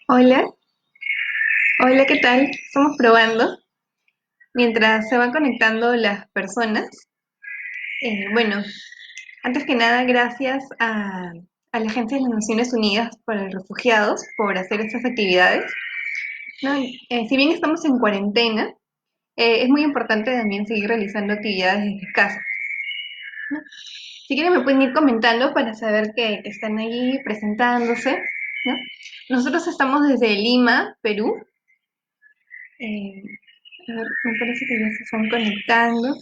Hola, hola, ¿qué tal? Estamos probando. Mientras se van conectando las personas, bueno, antes que nada, gracias a la Agencia de las Naciones Unidas para los Refugiados por hacer estas actividades, ¿no? Si bien estamos en cuarentena, es muy importante también seguir realizando actividades desde casa, ¿no? Si quieren me pueden ir comentando para saber que están ahí presentándose, ¿no? Nosotros estamos desde Lima, Perú. Eh, a ver, me parece que ya se están conectando.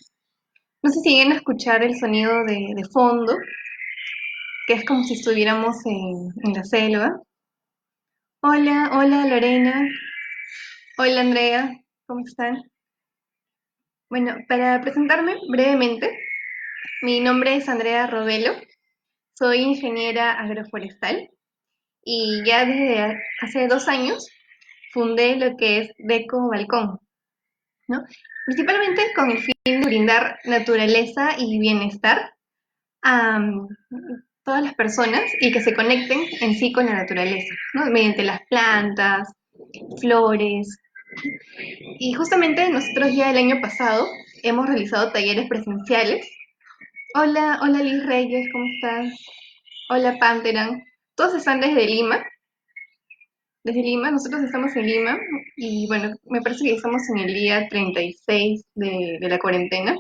No sé si llegan a escuchar el sonido de fondo, que es como si estuviéramos en la selva. Hola, hola Lorena. Hola Andrea. ¿Cómo están? Bueno, para presentarme brevemente, mi nombre es Andrea Robelo. Soy ingeniera agroforestal y ya desde hace 2 años fundé lo que es Deco Balcón, ¿no? Principalmente con el fin de brindar naturaleza y bienestar a todas las personas y que se conecten en sí con la naturaleza, ¿no? Mediante las plantas, flores. Y justamente nosotros ya el año pasado hemos realizado talleres presenciales. Hola, hola Liz Reyes, ¿cómo estás? Hola Panteran. Todos están desde Lima. Desde Lima, nosotros estamos en Lima y bueno, me parece que estamos en el día 36 de la cuarentena.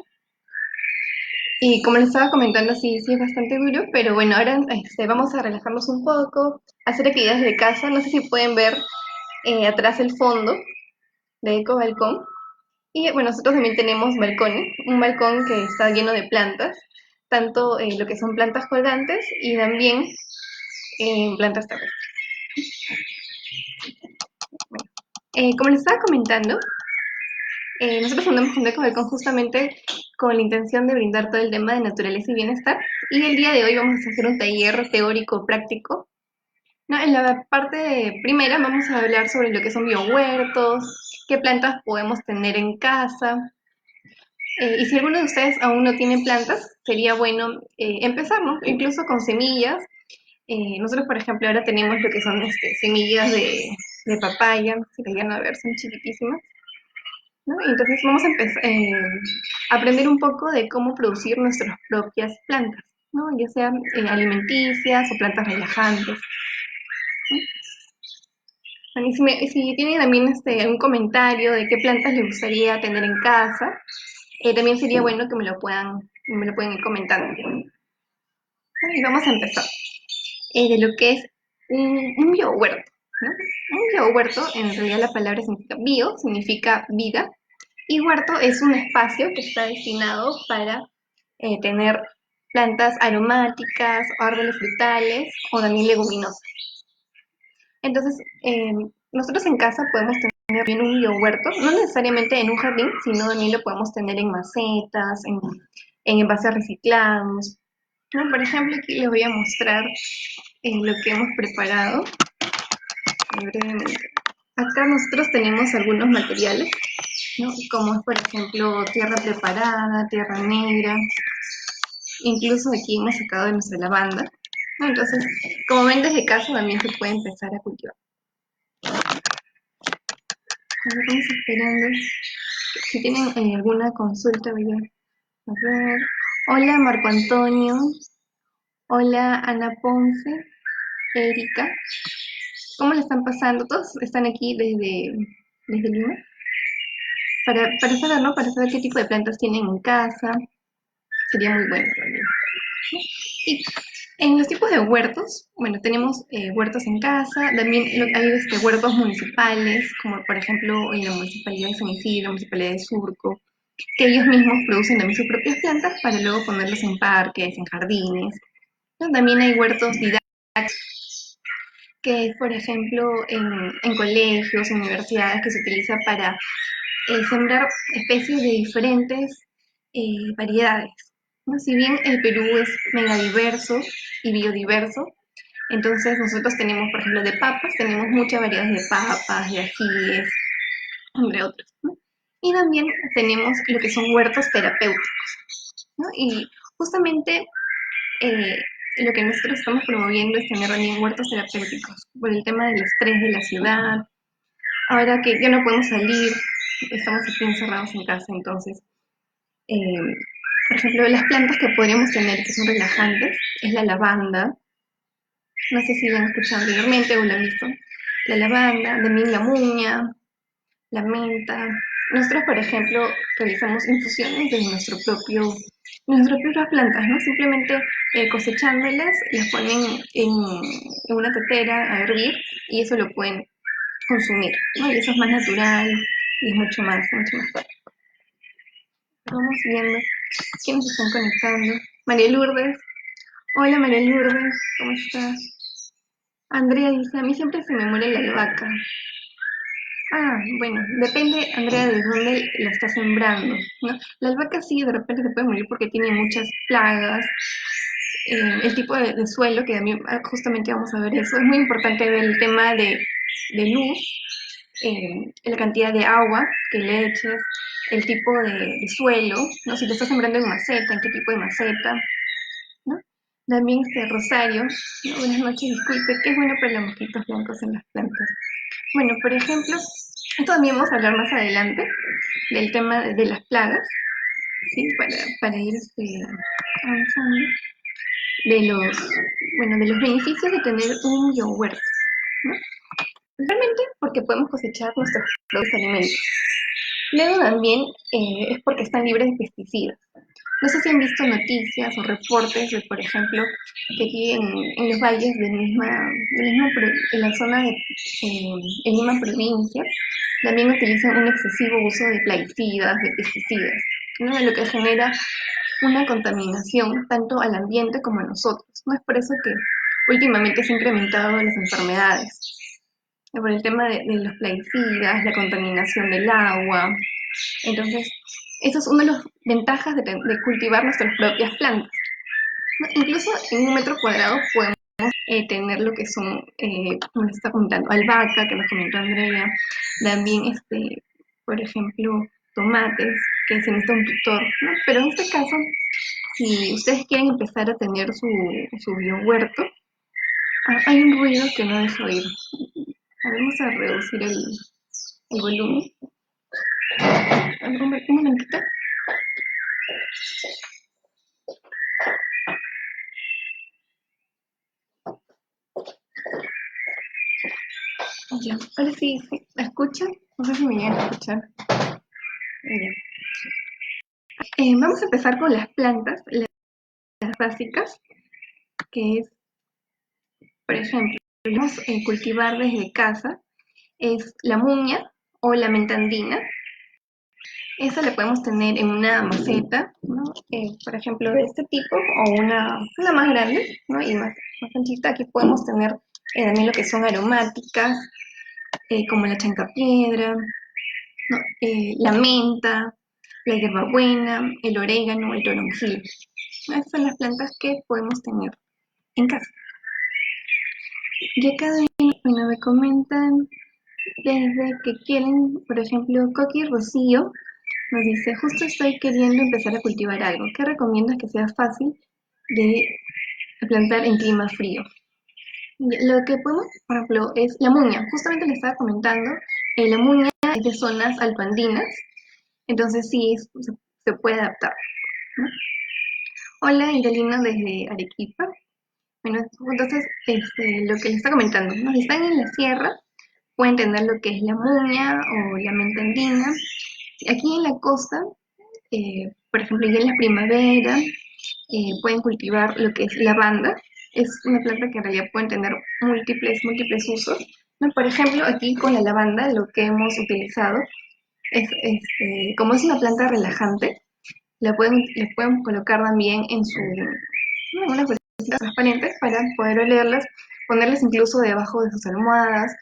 Y como les estaba comentando, sí, sí es bastante duro, pero bueno, ahora vamos a relajarnos un poco, hacer actividades de casa. No sé si pueden ver atrás el fondo de Eco Balcón. Y bueno, nosotros también tenemos balcones, un balcón que está lleno de plantas, tanto lo que son plantas colgantes y también plantas terrestres. Como les estaba comentando, nosotros fundamos con Eco Balcón justamente con la intención de brindar todo el tema de naturaleza y bienestar. Y el día de hoy vamos a hacer un taller teórico práctico. No, en la parte primera vamos a hablar sobre lo que son biohuertos, qué plantas podemos tener en casa. Y si alguno de ustedes aún no tiene plantas, sería bueno empezar, ¿no? Incluso con semillas. Nosotros, por ejemplo, ahora tenemos lo que son semillas de papaya, si las llegan a ver, son chiquitísimas, ¿no? Entonces vamos a empezar a aprender un poco de cómo producir nuestras propias plantas, ¿no? Ya sean alimenticias o plantas relajantes, ¿no? Bueno, y si tienen también algún comentario de qué plantas les gustaría tener en casa, también sería bueno que me lo pueden ir comentando. Y vamos a empezar de lo que es un biohuerto, ¿no? Un biohuerto, en realidad la palabra significa bio, significa vida, y huerto es un espacio que está destinado para tener plantas aromáticas, árboles frutales o también leguminosas. Entonces, nosotros en casa podemos tener bien un biohuerto, no necesariamente en un jardín, sino también lo podemos tener en macetas, en envases reciclados, ¿no? Por ejemplo, aquí les voy a mostrar lo que hemos preparado brevemente. Acá nosotros tenemos algunos materiales, ¿no? Como es, por ejemplo, tierra preparada, tierra negra, incluso aquí hemos sacado de nuestra lavanda, ¿no? Entonces, como ven desde casa también se puede empezar a cultivar. Ahora estamos esperando. Si tienen alguna consulta, voy a ver. Hola Marco Antonio. Hola Ana Ponce. Erika. ¿Cómo le están pasando? Todos están aquí desde Lima. Para saber, ¿no? Para saber qué tipo de plantas tienen en casa. Sería muy bueno también. Y en los tipos de huertos, bueno, tenemos huertos en casa, también hay huertos municipales, como por ejemplo en la Municipalidad de San Isidro, la Municipalidad de Surco, que ellos mismos producen también sus propias plantas para luego ponerlos en parques, en jardines, ¿no? También hay huertos didácticos, que es por ejemplo en colegios, universidades, que se utiliza para sembrar especies de diferentes variedades, ¿no? Si bien el Perú es megadiverso y biodiverso, entonces nosotros tenemos, por ejemplo, de papas, tenemos muchas variedades de papas, de ajíes, entre otros, ¿no? Y también tenemos lo que son huertos terapéuticos, ¿no? Y justamente eh, lo que nosotros estamos promoviendo es tener también huertos terapéuticos por el tema del estrés de la ciudad. Ahora que ya no podemos salir, estamos aquí encerrados en casa, entonces, eh, por ejemplo, las plantas que podríamos tener que son relajantes es la lavanda, no sé si la han escuchado anteriormente o la han visto, la lavanda, también la muña, la menta. Nosotros, por ejemplo, realizamos infusiones de nuestras propias plantas, ¿no? Simplemente cosechándolas, las ponen en una tetera a hervir y eso lo pueden consumir, ¿no? Y eso es más natural y es mucho más fácil. Vamos viendo quiénes se están conectando. María Lourdes. Hola María Lourdes, ¿cómo estás? Andrea dice, a mí siempre se me muere la albahaca. Ah, bueno, depende, Andrea, de dónde la estás sembrando, ¿no? La albahaca sí, de repente se puede morir porque tiene muchas plagas, el tipo de suelo, que también justamente vamos a ver eso, es muy importante ver el tema de luz, la cantidad de agua que le eches, el tipo de suelo, ¿no? Si lo estás sembrando en maceta, en qué tipo de maceta, ¿no? También Rosario, ¿no? Buenas noches, disculpe, ¿qué es bueno para los mosquitos blancos en las plantas? Bueno, por ejemplo, esto también vamos a hablar más adelante del tema de las plagas, ¿sí? Para ir avanzando, de de los beneficios de tener un yogurt, ¿no? Realmente porque podemos cosechar nuestros propios alimentos. Luego también es porque están libres de pesticidas. No sé si han visto noticias o reportes de, por ejemplo, que aquí en los valles en la zona en Lima provincia, también utilizan un excesivo uso de plaguicidas, de pesticidas, ¿no? Lo que genera una contaminación tanto al ambiente como a nosotros. ¿No? Es por eso que últimamente se han incrementado las enfermedades, por el tema de los plaguicidas, la contaminación del agua. Entonces, eso es una de las ventajas de cultivar nuestras propias plantas. ¿No? Incluso en un metro cuadrado podemos tener lo que son, como les está comentando, albahaca, que nos comentó Andrea, también, por ejemplo, tomates, que se necesita un tutor, ¿no? Pero en este caso, si ustedes quieren empezar a tener su biohuerto, hay un ruido que no dejo oír. A ver, vamos a reducir el volumen. Un momentito. Ya, ahora sí, sí, ¿me escuchan? No sé si me llegan a escuchar. Bien. Vamos a empezar con las plantas, las básicas, que es, por ejemplo, podemos cultivar desde casa, es la muña o la mentandina. Esa la podemos tener en una maceta, ¿no? Por ejemplo, de este tipo, o una más grande, ¿no? Y más anchita. Aquí podemos tener también lo que son aromáticas, como la chancapiedra, ¿no? La menta, la hierbabuena, el orégano, el toronjil. Esas son las plantas que podemos tener en casa. Y acá bueno, me comentan desde que quieren, por ejemplo, Coqui Rocío nos dice, justo estoy queriendo empezar a cultivar algo. ¿Qué recomiendas que sea fácil de plantar en clima frío? Lo que podemos, por ejemplo, es la muña. Justamente le estaba comentando, la muña es de zonas altoandinas, entonces sí se puede adaptar, ¿no? Hola, Indelina desde Arequipa. Bueno, entonces lo que les está comentando, ¿no? Si están en la sierra, pueden tener lo que es la muña o la menta andina. Aquí en la costa, por ejemplo, ya en la primavera, pueden cultivar lo que es lavanda. Es una planta que en realidad pueden tener múltiples usos, ¿no? Por ejemplo, aquí con la lavanda lo que hemos utilizado como es una planta relajante, le pueden colocar también ¿no? Unas bolsitas transparentes para poder olerlas, ponerlas incluso debajo de sus almohadas,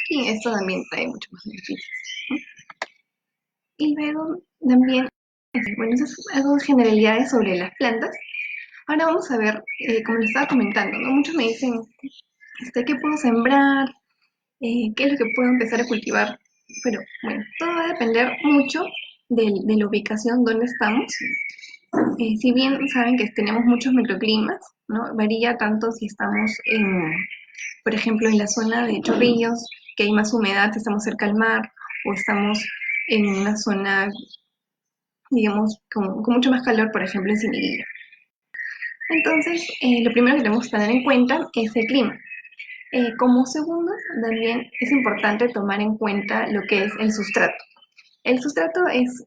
y esto también trae mucho más beneficios, ¿no? Y luego también, bueno, eso es algo de generalidades sobre las plantas. Ahora vamos a ver, como les estaba comentando, ¿no? Muchos me dicen, ¿qué puedo sembrar? ¿Qué es lo que puedo empezar a cultivar? Pero bueno, todo va a depender mucho de la ubicación donde estamos. Si bien saben que tenemos muchos microclimas, ¿no? Varía tanto si estamos por ejemplo, en la zona de Chorrillos, que hay más humedad, si estamos cerca al mar, o estamos en una zona, digamos, con mucho más calor, por ejemplo, en Cimiguilla. Entonces, lo primero que tenemos que tener en cuenta es el clima. Como segundo, también es importante tomar en cuenta lo que es el sustrato. El sustrato es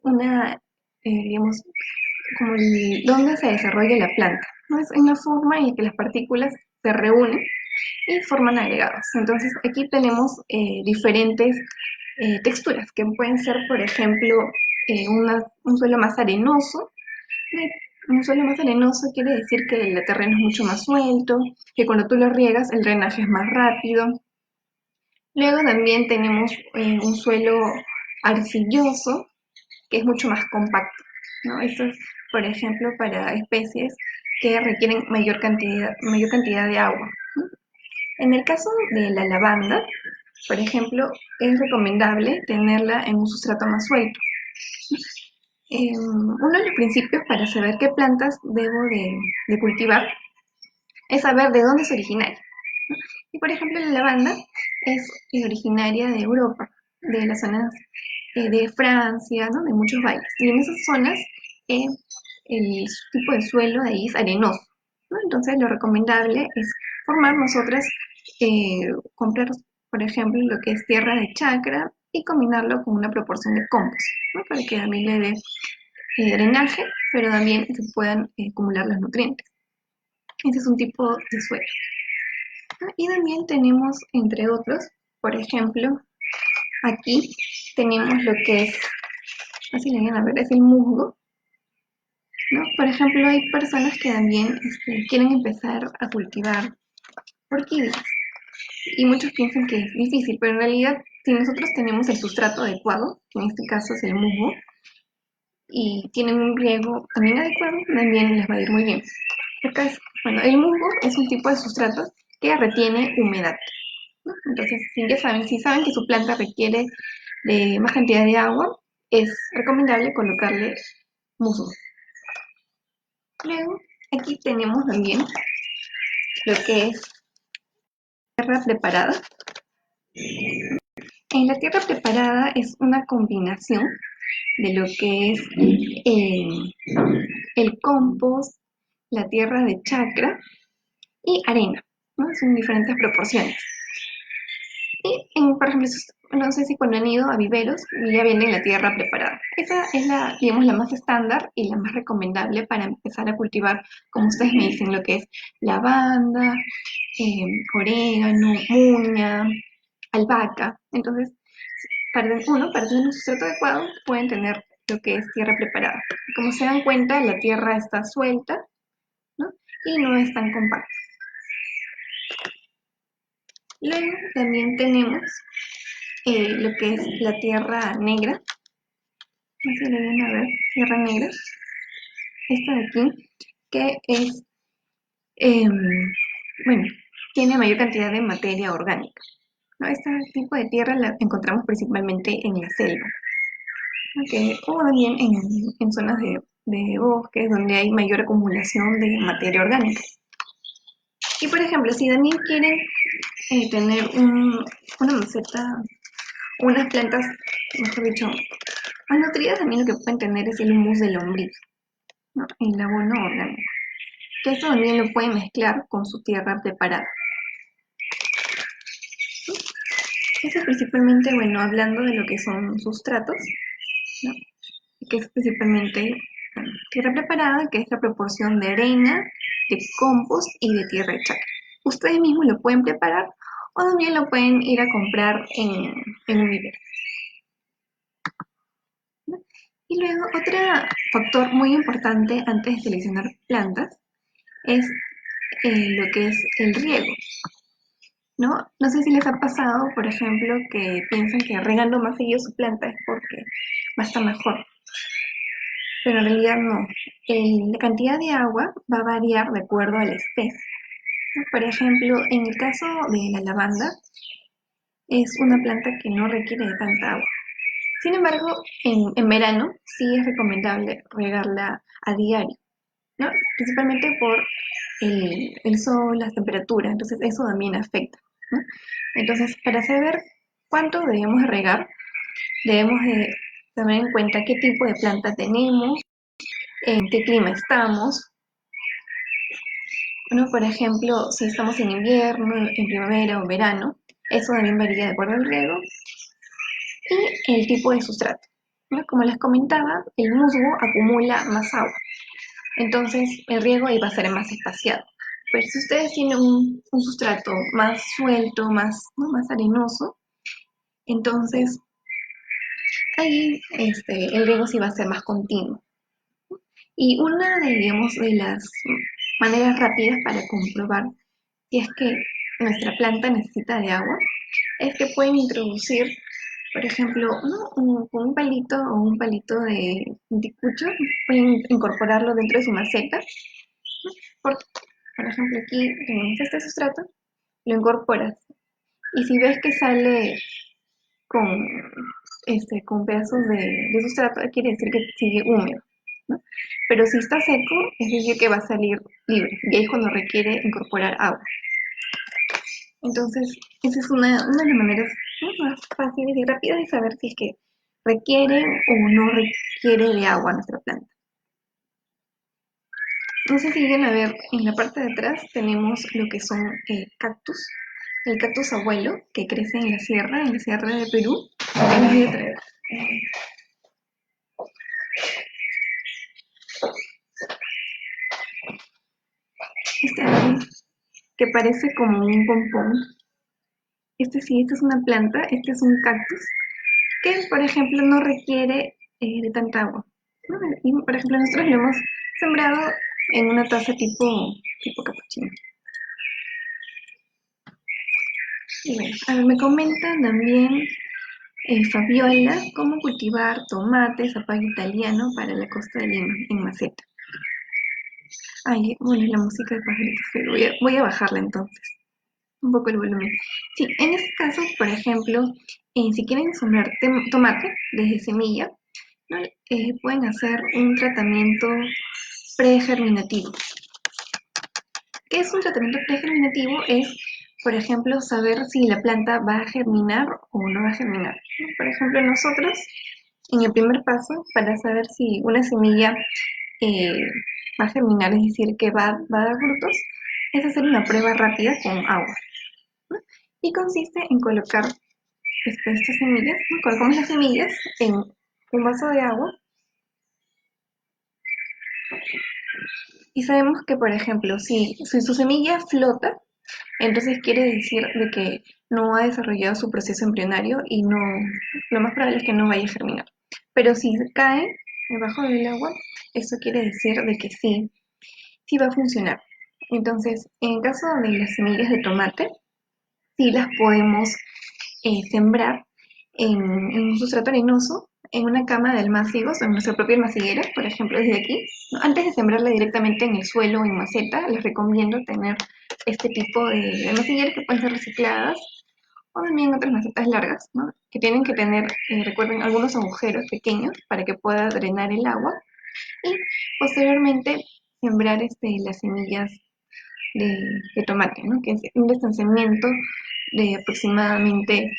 digamos, como donde se desarrolla la planta, ¿no? Es una forma en la que las partículas se reúnen y forman agregados. Entonces, aquí tenemos diferentes texturas, que pueden ser, por ejemplo, un suelo más arenoso. Un suelo más arenoso quiere decir que el terreno es mucho más suelto, que cuando tú lo riegas el drenaje es más rápido. Luego también tenemos un suelo arcilloso, que es mucho más compacto, ¿no? Esto es, por ejemplo, para especies que requieren mayor cantidad de agua, ¿no? En el caso de la lavanda, por ejemplo, es recomendable tenerla en un sustrato más suelto. Uno de los principios para saber qué plantas debo de cultivar es saber de dónde es originaria. Y por ejemplo, la lavanda es originaria de Europa, de las zonas de Francia, ¿no? De muchos valles. Y en esas zonas eh, el tipo de suelo de ahí es arenoso, ¿no? Entonces lo recomendable es formar nosotras, comprar, por ejemplo, lo que es tierra de chacra y combinarlo con una proporción de compost, ¿no? Para que también le dé drenaje, pero también se puedan acumular los nutrientes. Ese es un tipo de suelo. Y también tenemos, entre otros, por ejemplo, aquí tenemos lo que es, así le van a ver, es el musgo, ¿no? Por ejemplo, hay personas que también quieren empezar a cultivar orquídeas y muchos piensan que es difícil, pero en realidad si nosotros tenemos el sustrato adecuado, que en este caso es el musgo, y tienen un riego también adecuado, también les va a ir muy bien. Acá bueno, el musgo es un tipo de sustrato que retiene humedad, ¿no? Entonces, si saben que su planta requiere de más cantidad de agua, es recomendable colocarle musgo. Luego, aquí tenemos también lo que es tierra preparada. En la tierra preparada es una combinación de lo que es el compost, la tierra de chacra y arena, ¿no? Son diferentes proporciones. Y, por ejemplo, no sé si cuando han ido a viveros ya viene la tierra preparada. Esa es digamos, la más estándar y la más recomendable para empezar a cultivar, como ustedes me dicen, lo que es lavanda, orégano, muña, albahaca. Entonces, para tener un sustrato adecuado, pueden tener lo que es tierra preparada. Como se dan cuenta, la tierra está suelta, ¿no? Y no es tan compacta. Luego también tenemos lo que es la tierra negra. No sé si le ven a ver, tierra negra. Esta de aquí, que es, eh, bueno, tiene mayor cantidad de materia orgánica, ¿no? Este tipo de tierra la encontramos principalmente en la selva, ¿okay? O también en zonas de bosques donde hay mayor acumulación de materia orgánica. Y por ejemplo, si también quieren tener una maceta, unas plantas, mejor dicho, más nutridas, también lo que pueden tener es el humus de lombriz, ¿no? El abono orgánico. Que esto también lo pueden mezclar con su tierra preparada. Eso es principalmente, bueno, hablando de lo que son sustratos, ¿no? Que es principalmente tierra preparada, que es la proporción de arena, de compost y de tierra de chacra. Ustedes mismos lo pueden preparar o también lo pueden ir a comprar en un vivero, ¿no? Y luego otro factor muy importante antes de seleccionar plantas es lo que es el riego, ¿no? No sé si les ha pasado, por ejemplo, que piensan que regando más seguido su planta es porque va a estar mejor, pero en realidad no. La cantidad de agua va a variar de acuerdo a la especie, ¿no? Por ejemplo, en el caso de la lavanda, es una planta que no requiere de tanta agua. Sin embargo, en verano sí es recomendable regarla a diario, ¿no? Principalmente por el sol, las temperaturas, entonces eso también afecta, ¿no? Entonces, para saber cuánto debemos de regar, debemos de tener en cuenta qué tipo de planta tenemos, en qué clima estamos, ¿no? Por ejemplo, si estamos en invierno, en primavera o verano, eso también varía de acuerdo al riego y el tipo de sustrato, ¿no? Como les comentaba, el musgo acumula más agua, entonces el riego ahí va a ser más espaciado. Pero si ustedes tienen un sustrato más suelto, más, ¿no?, más arenoso, entonces ahí el riego sí va a ser más continuo. Y una de, digamos, de las maneras rápidas para comprobar si es que nuestra planta necesita de agua es que pueden introducir, por ejemplo, ¿no?, con un palito o un palito de anticucho, pueden incorporarlo dentro de su maceta. Por, por ejemplo, aquí tenemos este sustrato, lo incorporas y si ves que sale con, con pedazos de sustrato, quiere decir que sigue húmedo, ¿no? Pero si está seco, es decir que va a salir libre y ahí es cuando requiere incorporar agua. Entonces, esa es una de las maneras, ¿no?, más fáciles y rápidas de saber si es que requiere o no requiere de agua nuestra planta. No sé si llegan a ver, en la parte de atrás tenemos lo que son cactus. El cactus abuelo, que crece en la sierra de Perú. Que les voy a traer. Este árbol, que parece como un pompón. Este sí, esta es una planta, este es un cactus, que por ejemplo no requiere de tanta agua, ¿no? Y por ejemplo nosotros lo hemos sembrado en una taza tipo capuchino. Y bueno, a ver, me comentan también Fabiola cómo cultivar tomate, zapallo italiano para la costa de Lima en maceta. Ay, bueno, la música de pajaritos, pero voy a bajarla entonces, un poco el volumen. Sí, en este caso, por ejemplo, si quieren sembrar tomate desde semilla, ¿no?, pueden hacer un tratamiento pregerminativo. ¿Qué es un tratamiento pregerminativo? Es, por ejemplo, saber si la planta va a germinar o no va a germinar, ¿no? Por ejemplo, nosotros, en el primer paso, para saber si una semilla eh, va a germinar, es decir, que va a dar frutos, es hacer una prueba rápida con agua, ¿no? Y consiste en colocar estas semillas, ¿no? Colocamos las semillas en un vaso de agua y sabemos que, por ejemplo, si su semilla flota, entonces quiere decir de que no ha desarrollado su proceso embrionario y no, lo más probable es que no vaya a germinar. Pero si cae debajo del agua, eso quiere decir de que sí va a funcionar. Entonces, en caso de las semillas de tomate, sí las podemos sembrar en un sustrato arenoso, en una cama de almácigos, en nuestra propia almaciguera, por ejemplo, desde aquí, ¿no? Antes de sembrarla directamente en el suelo o en maceta, les recomiendo tener este tipo de almacigueras que pueden ser recicladas o también otras macetas largas, ¿no?, que tienen que tener, recuerden, algunos agujeros pequeños para que pueda drenar el agua y posteriormente sembrar las semillas de tomate, ¿no?, que es un distanciamiento de aproximadamente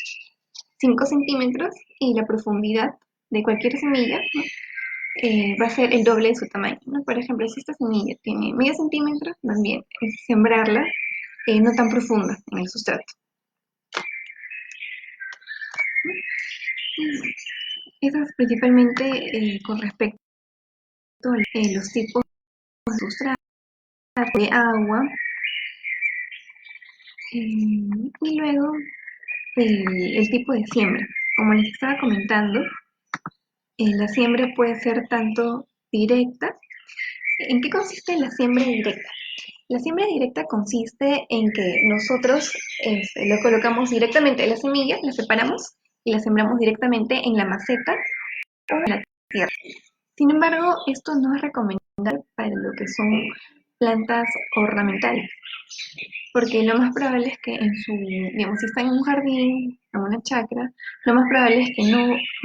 5 centímetros y la profundidad de cualquier semilla, ¿no?, va a ser el doble de su tamaño, ¿no? Por ejemplo, si esta semilla tiene medio centímetro, también es sembrarla no tan profunda en el sustrato. Eso es principalmente con respecto a los tipos de sustrato, de agua, y luego el tipo de siembra. Como les estaba comentando, la siembra puede ser tanto directa. ¿En qué consiste la siembra directa? La siembra directa consiste en que nosotros lo colocamos directamente en la semilla, la separamos y la sembramos directamente en la maceta o en la tierra. Sin embargo, esto no es recomendable para lo que son plantas ornamentales, porque lo más probable es que en su, digamos, si está en un jardín, en una chacra, lo más probable es que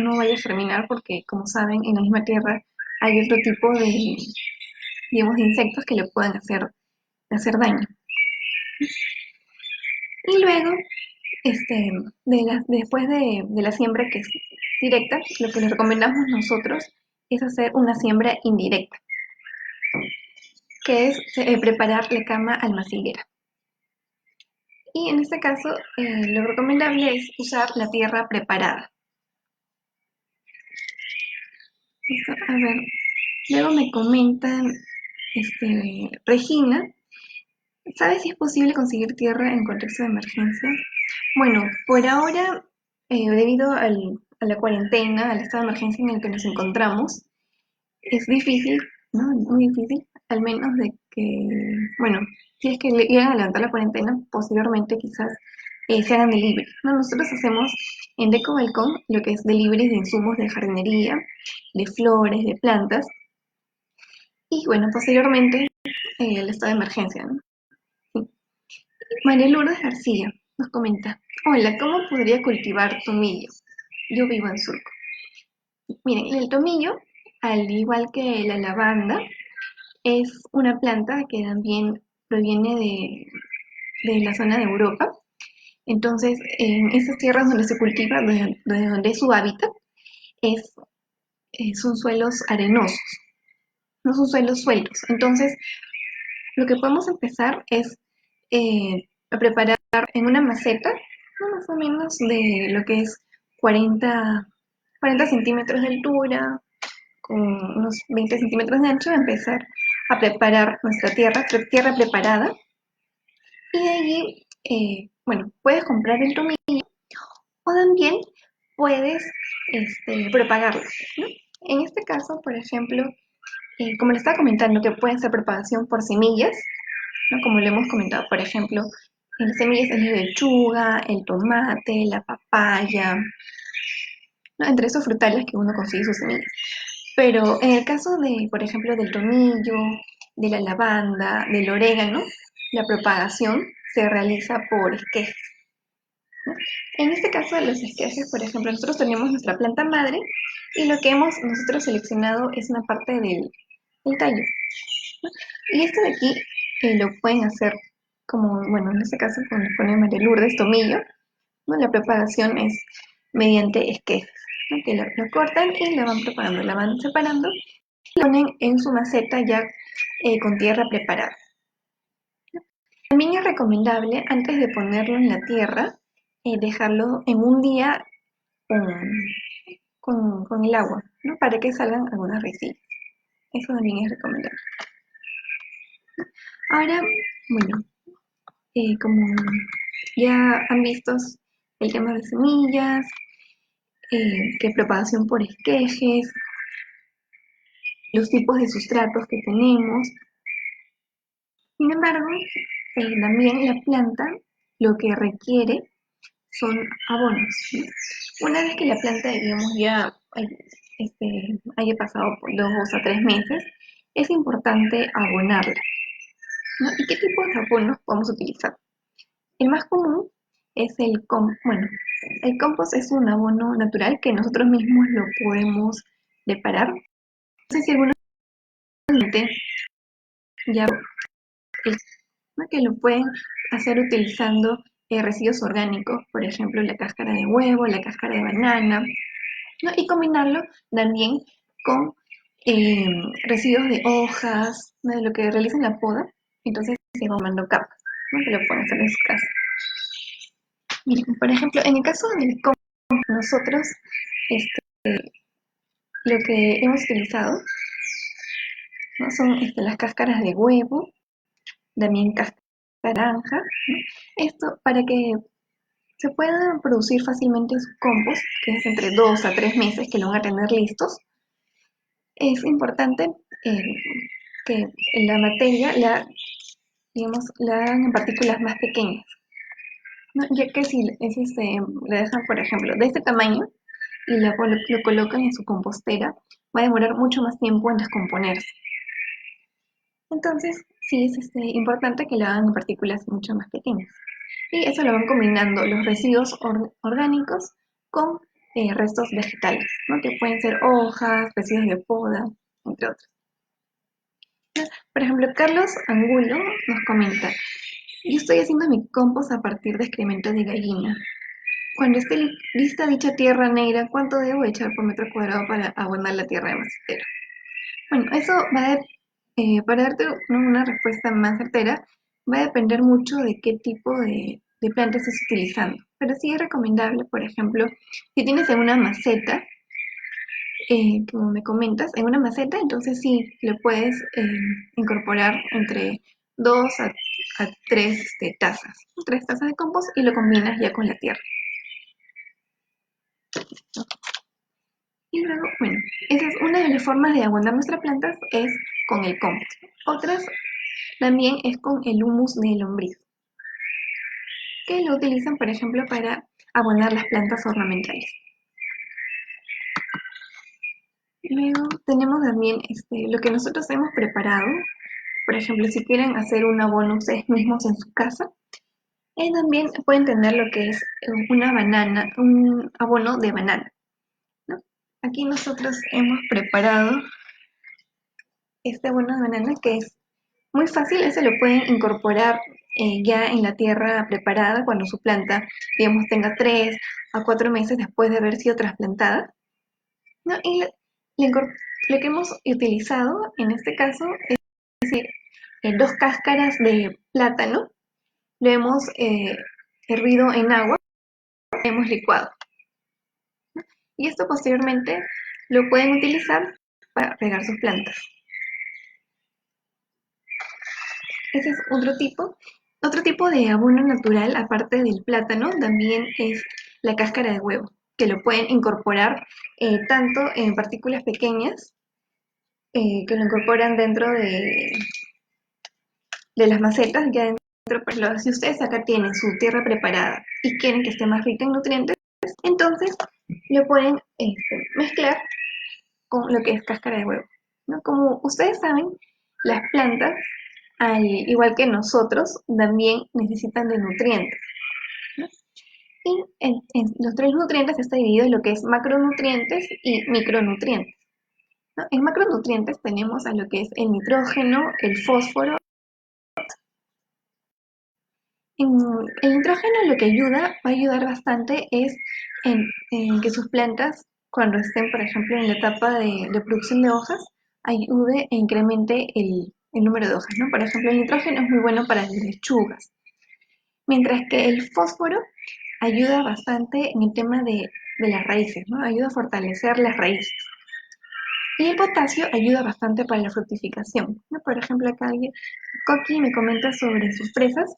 no vaya a germinar porque, como saben, en la misma tierra hay otro tipo de, digamos, de insectos que le pueden hacer daño. Y luego, después de la siembra que es directa, lo que les recomendamos nosotros es hacer una siembra indirecta, que es preparar la cama almaciguera. Y en este caso, lo recomendable es usar la tierra preparada. ¿Listo? A ver, luego me comentan, Regina, ¿sabes si es posible conseguir tierra en contexto de emergencia? Bueno, por ahora, debido a la cuarentena, al estado de emergencia en el que nos encontramos, es difícil, ¿no? Muy difícil, al menos de que, bueno, si es que llegan a levantar la cuarentena, posteriormente quizás se hagan delivery, ¿no? Nosotros hacemos en Deco Balcón lo que es delivery de insumos de jardinería, de flores, de plantas, y bueno, posteriormente el estado de emergencia, ¿no? Sí. María Lourdes García nos comenta, hola, ¿cómo podría cultivar tomillo? Yo vivo en Surco. Miren, el tomillo, al igual que la lavanda, es una planta que también proviene de la zona de Europa. Entonces, en esas tierras donde se cultiva, donde es su hábitat, es, son suelos arenosos, no son suelos sueltos. Entonces, lo que podemos empezar es a preparar en una maceta, ¿no? Más o menos de lo que es 40 centímetros de altura, con unos 20 centímetros de ancho, empezar a preparar nuestra tierra preparada. Y de allí, bueno, puedes comprar el tomillo o también puedes propagarlo, ¿no? En este caso, por ejemplo, como les estaba comentando, que puede ser propagación por semillas, ¿no? Como le hemos comentado, por ejemplo, en las semillas es la lechuga, el tomate, la papaya, ¿no? Entre esos frutales que uno consigue sus semillas. Pero en el caso de, por ejemplo, del tomillo, de la lavanda, del orégano, la propagación se realiza por esquejes, ¿no? En este caso de los esquejes, por ejemplo, nosotros tenemos nuestra planta madre y lo que hemos nosotros seleccionado es una parte del tallo, ¿no? Y esto de aquí lo pueden hacer como, bueno, en este caso cuando pone María Lourdes tomillo, ¿no? La propagación es mediante esquejes, ¿no? Que lo cortan y la van propagando, la van separando y la ponen en su maceta ya con tierra preparada. También es recomendable, antes de ponerlo en la tierra, dejarlo en un día con el agua, ¿no? Para que salgan algunas raíces. Eso también es recomendable. Ahora, bueno, como ya han visto el tema de semillas, que propagación por esquejes, los tipos de sustratos que tenemos. Sin embargo, también la planta lo que requiere son abonos, ¿sí? Una vez que la planta, digamos, ya haya pasado por 2 a 3 meses, es importante abonarla, ¿no? ¿Y qué tipo de abonos podemos utilizar? El más común es bueno, el compost es un abono natural que nosotros mismos lo podemos preparar. No sé si alguna gente ya ¿no? Que lo pueden hacer utilizando residuos orgánicos, por ejemplo, la cáscara de huevo, la cáscara de banana, ¿no? Y combinarlo también con eh, residuos de hojas, ¿no? De lo que realizan la poda, entonces se van formando capas, ¿no? Que lo pueden hacer en su casa. Miren, por ejemplo, en el caso del compost, nosotros lo que hemos utilizado, ¿no? Son las cáscaras de huevo, también cáscara de naranja, ¿no? Esto para que se puedan producir fácilmente su compost, que es entre 2 a 3 meses que lo van a tener listos. Es importante que la materia digamos, la hagan en partículas más pequeñas, ¿no? Ya que si le dejan, por ejemplo, de este tamaño y lo colocan en su compostera, va a demorar mucho más tiempo en descomponerse. Entonces, sí es importante que lo hagan en partículas mucho más pequeñas. Y eso lo van combinando los residuos orgánicos con restos vegetales, ¿no? Que pueden ser hojas, residuos de poda, entre otros. Por ejemplo, Carlos Angulo nos comenta: yo estoy haciendo mi compost a partir de excremento de gallina. Cuando esté lista dicha tierra negra, ¿cuánto debo echar por metro cuadrado para abonar la tierra de macetero? Bueno, eso para darte una respuesta más certera, va a depender mucho de qué tipo de planta estés utilizando. Pero sí es recomendable, por ejemplo, si tienes en una maceta, como me comentas, en una maceta, entonces sí le puedes incorporar entre 2 a 3 tazas, 3 tazas de compost y lo combinas ya con la tierra. Y luego, bueno, esa es una de las formas de abonar nuestras plantas, es con el compost. Otras también es con el humus de lombriz, que lo utilizan, por ejemplo, para abonar las plantas ornamentales. Luego tenemos también lo que nosotros hemos preparado. Por ejemplo, si quieren hacer un abono ustedes mismos en su casa, también pueden tener lo que es una banana, un abono de banana, ¿no? Aquí nosotros hemos preparado este abono de banana que es muy fácil. Ese lo pueden incorporar ya en la tierra preparada cuando su planta, digamos, tenga 3 a 4 meses después de haber sido trasplantada, ¿no? Y lo que hemos utilizado en este caso es 2 cáscaras de plátano, lo hemos hervido en agua, lo hemos licuado. Y esto posteriormente lo pueden utilizar para regar sus plantas. Ese es otro tipo. Otro tipo de abono natural, aparte del plátano, también es la cáscara de huevo, que lo pueden incorporar tanto en partículas pequeñas, que lo incorporan dentro de las macetas, ya dentro, por ejemplo, si ustedes acá tienen su tierra preparada y quieren que esté más rica en nutrientes, entonces lo pueden mezclar con lo que es cáscara de huevo, ¿no? Como ustedes saben, las plantas, igual que nosotros, también necesitan de nutrientes, ¿no? Y en los 3 nutrientes está dividido en lo que es macronutrientes y micronutrientes, ¿no? En macronutrientes tenemos a lo que es el nitrógeno, el fósforo. El nitrógeno lo que va a ayudar bastante es en que sus plantas, cuando estén, por ejemplo, en la etapa de producción de hojas, ayude e incremente el número de hojas, ¿no? Por ejemplo, el nitrógeno es muy bueno para las lechugas, mientras que el fósforo ayuda bastante en el tema de las raíces, ¿no? Ayuda a fortalecer las raíces. Y el potasio ayuda bastante para la fructificación, ¿no? Por ejemplo, acá Coqui me comenta sobre sus fresas.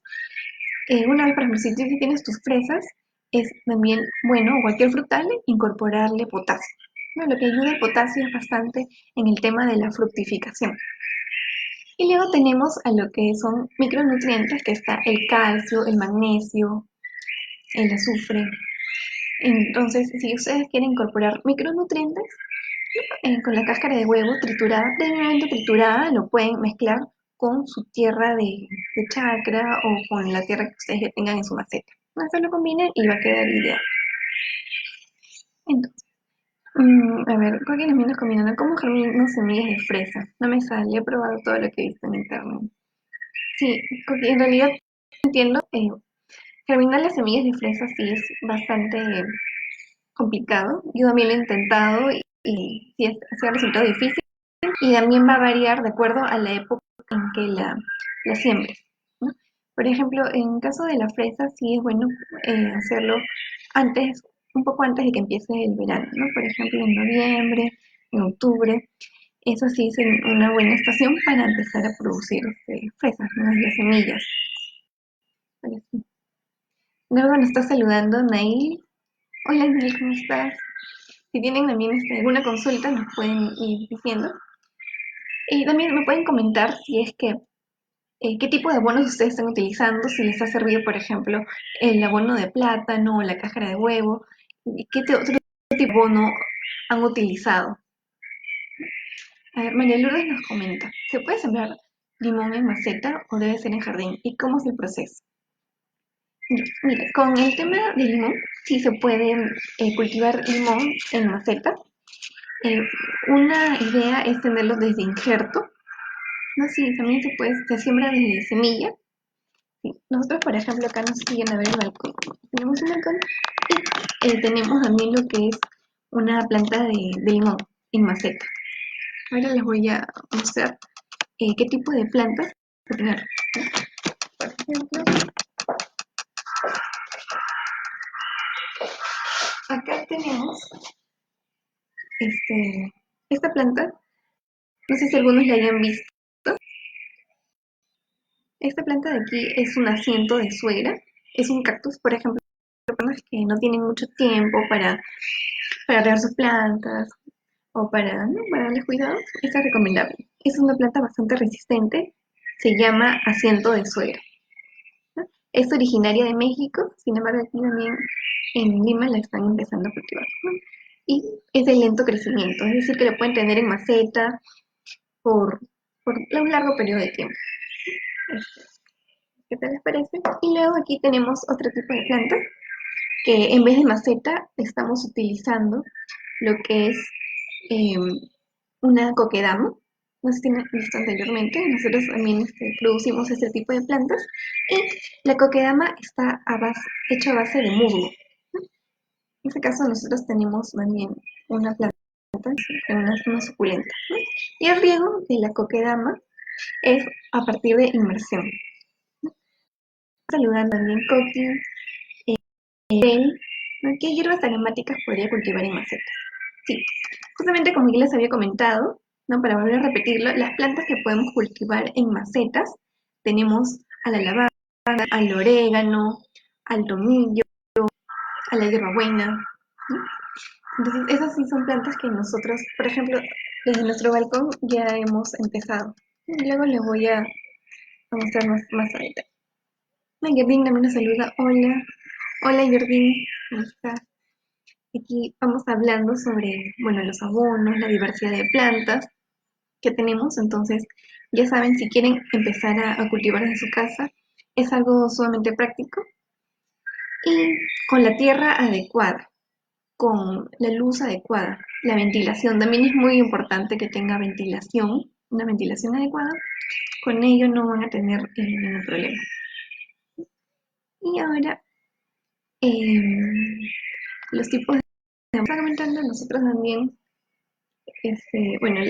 Una vez, por ejemplo, si tú tienes tus fresas, es también bueno, o cualquier frutal, incorporarle potasio, ¿no? Lo que ayuda el potasio es bastante en el tema de la fructificación. Y luego tenemos a lo que son micronutrientes, que está el calcio, el magnesio, el azufre. Entonces, si ustedes quieren incorporar micronutrientes, con la cáscara de huevo triturada, previamente triturada, lo pueden mezclar con su tierra de chacra o con la tierra que ustedes ya tengan en su maceta. Eso lo combinen y va a quedar ideal. Entonces, a ver, ¿cuál que nos combinando? ¿Cómo germinan semillas de fresa? No me sale, he probado todo lo que he visto en internet. Sí, porque en realidad entiendo, germinar las semillas de fresa sí es bastante complicado. Yo también lo he intentado y sí ha resultado difícil. Y también va a variar de acuerdo a la época en que la siembres, ¿no? Por ejemplo, en caso de la fresa, sí es bueno hacerlo antes, un poco antes de que empiece el verano, ¿no? Por ejemplo, en noviembre, en octubre. Eso sí es una buena estación para empezar a producir fresas, ¿no? Las semillas. Luego nos está saludando Nail. Hola Nail, ¿cómo estás? Si tienen también alguna consulta, nos pueden ir diciendo. Y también me pueden comentar si es que qué tipo de abonos ustedes están utilizando, si les ha servido, por ejemplo, el abono de plátano o la cáscara de huevo, qué otro tipo de abono han utilizado. A ver, María Lourdes nos comenta: ¿se puede sembrar limón en maceta o debe ser en jardín? ¿Y cómo es el proceso? Mira, con el tema del limón, sí se puede cultivar limón en maceta. Eh, una idea es tenerlo desde injerto. No, sí, también se siembra desde semilla. Sí, nosotros, por ejemplo, acá nos siguen a ver el balcón. Tenemos un balcón y tenemos también lo que es una planta de limón en maceta. Ahora les voy a mostrar qué tipo de plantas tener. Por ejemplo, acá tenemos esta planta. No sé si algunos la hayan visto. Esta planta de aquí es un asiento de suegra. Es un cactus, por ejemplo, para personas que no tienen mucho tiempo para regar sus plantas o para darles cuidado. Esta es recomendable. Es una planta bastante resistente. Se llama asiento de suegra, ¿no? Es originaria de México, sin embargo aquí también en Lima la están empezando a cultivar, ¿no? Y es de lento crecimiento, es decir, que lo pueden tener en maceta por, por un largo periodo de tiempo. ¿Qué tal les parece? Y luego aquí tenemos otro tipo de plantas que en vez de maceta estamos utilizando lo que es eh, una coquedama. No sé si tienen visto anteriormente, nosotros también producimos este tipo de plantas y la coquedama está hecha a base de musgo. En este caso nosotros tenemos también una planta, una suculenta, ¿no? Y el riego de la coquedama es a partir de inmersión. Saludando también coqui, ¿no? ¿Qué hierbas aromáticas podría cultivar en maceta? Sí, justamente como ya les había comentado, ¿no? Para volver a repetirlo, las plantas que podemos cultivar en macetas tenemos a la lavanda, al orégano, al tomillo, a la hierbabuena, ¿no? Entonces, esas sí son plantas que nosotros, por ejemplo, desde nuestro balcón ya hemos empezado. Y luego les voy a mostrar más a detalle. Yerdín también nos saluda. Hola, hola Yerdín, ¿cómo estás? Aquí vamos hablando sobre, bueno, los abonos, la diversidad de plantas que tenemos. Entonces, ya saben, si quieren empezar a cultivar en su casa, es algo sumamente práctico y con la tierra adecuada, con la luz adecuada. La ventilación también es muy importante que tenga ventilación, una ventilación adecuada. Con ello no van a tener ningún problema. Y ahora, los tipos de... Estamos comentando nosotros también, bueno,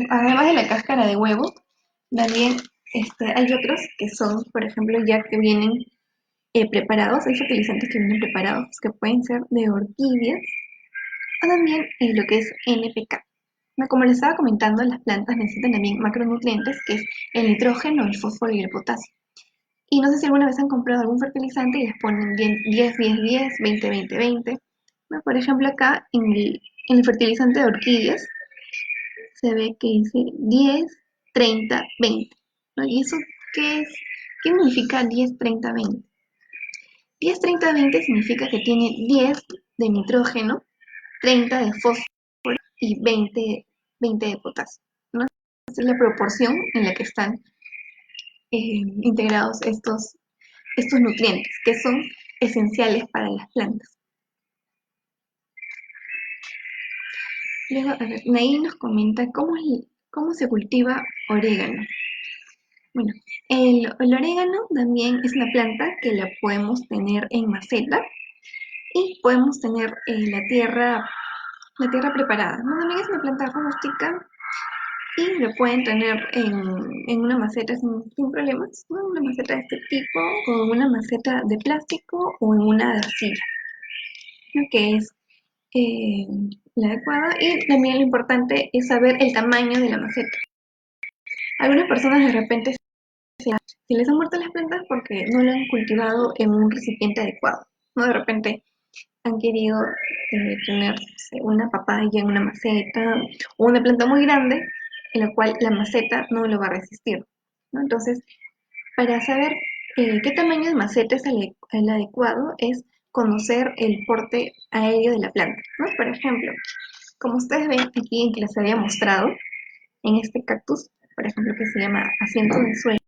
además de la cáscara de huevo, también hay otros que son, por ejemplo, ya que vienen preparados, hay fertilizantes que vienen preparados, que pueden ser de orquídeas, o también lo que es NPK. ¿No? Como les estaba comentando, las plantas necesitan también macronutrientes, que es el nitrógeno, el fósforo y el potasio. Y no sé si alguna vez han comprado algún fertilizante y les ponen 10-10-10, 20-20-20. ¿No? Por ejemplo, acá en el fertilizante de orquídeas se ve que dice 10-30-20. ¿No? ¿Y eso qué es? ¿Qué significa 10-30-20? 10-30-20 significa que tiene 10 de nitrógeno, 30 de fósforo y 20 de potasio, ¿no? Esa es la proporción en la que están integrados estos nutrientes que son esenciales para las plantas. Luego, a ver, Naí nos comenta cómo se cultiva orégano. Bueno, el orégano también es una planta que la podemos tener en maceta y podemos tener la tierra preparada, ¿no? También es una planta rústica y lo pueden tener en una maceta sin problemas, ¿no? Una maceta de este tipo o en una maceta de plástico o en una de arcilla, ¿no? Que es eh, la adecuada. Y también lo importante es saber el tamaño de la maceta. Algunas personas de repente se les han muerto las plantas porque no lo han cultivado en un recipiente adecuado, ¿no? De repente han querido tener una papaya en una maceta o una planta muy grande en la cual la maceta no lo va a resistir, ¿no? Entonces, para saber qué tamaño de maceta es el adecuado es conocer el porte aéreo de la planta, ¿no? Por ejemplo, como ustedes ven aquí en que les había mostrado, en este cactus, por ejemplo, que se llama asiento de suegra,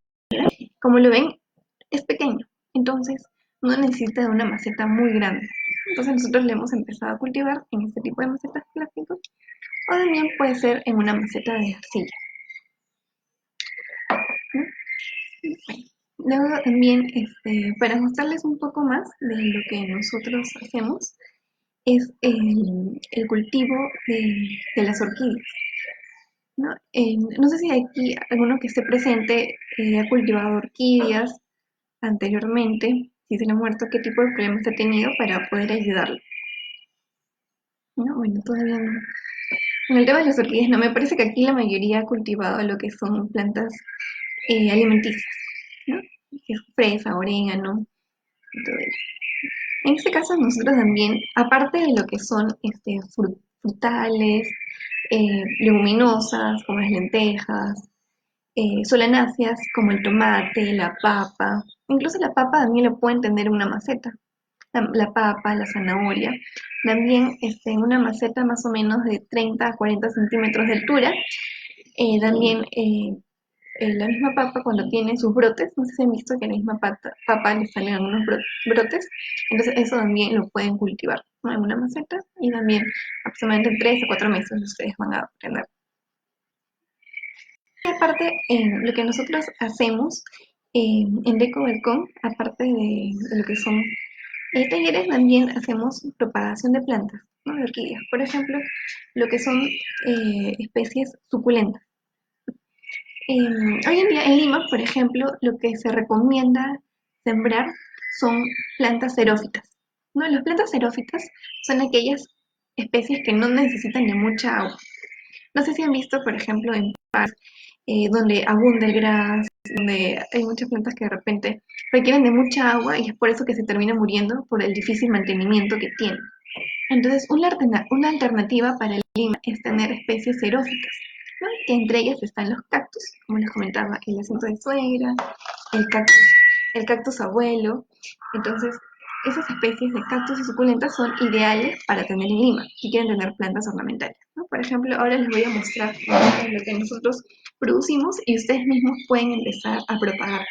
como lo ven, es pequeño. Entonces, no necesita de una maceta muy grande. Entonces, nosotros le hemos empezado a cultivar en este tipo de macetas plásticos, o también puede ser en una maceta de arcilla, ¿no? Luego también, para mostrarles un poco más de lo que nosotros hacemos, es el cultivo de las orquídeas, ¿no? No sé si aquí alguno que esté presente ha cultivado orquídeas anteriormente, si se le ha muerto, qué tipo de problemas ha tenido para poder ayudarlo, ¿no? Bueno, todavía no. En el tema de las orquídeas, no, me parece que aquí la mayoría ha cultivado lo que son plantas alimenticias, ¿no? Que es fresa, orégano, y todo ello. En este caso nosotros también, aparte de lo que son frutales, leguminosas como las lentejas, solanáceas como el tomate, la papa, incluso la papa también lo pueden tener en una maceta, la papa, la zanahoria, también en una maceta más o menos de 30 a 40 centímetros de altura, también la misma papa cuando tiene sus brotes, no sé si han visto que a la misma papa le salen algunos brotes, entonces eso también lo pueden cultivar, ¿no? En una maceta y también aproximadamente en 3 a 4 meses ustedes van a aprender. Y aparte, lo que nosotros hacemos en Deco Balcón, aparte de lo que son talleres, también hacemos propagación de plantas, ¿no? De orquídeas. Por ejemplo, lo que son especies suculentas. Hoy en día en Lima, por ejemplo, lo que se recomienda sembrar son plantas xerófitas, ¿no? Las plantas xerófitas son aquellas especies que no necesitan de mucha agua. No sé si han visto, por ejemplo, en parques donde abunda el gras, donde hay muchas plantas que de repente requieren de mucha agua y es por eso que se terminan muriendo por el difícil mantenimiento que tienen. Entonces, una alternativa para el Lima es tener especies xerófitas, ¿no? Que entre ellas están los cactus, como les comentaba, el asiento de suegra, el cactus abuelo. Entonces, esas especies de cactus y suculentas son ideales para tener en Lima, si quieren tener plantas ornamentales, ¿no? Por ejemplo, ahora les voy a mostrar lo que nosotros producimos y ustedes mismos pueden empezar a propagar.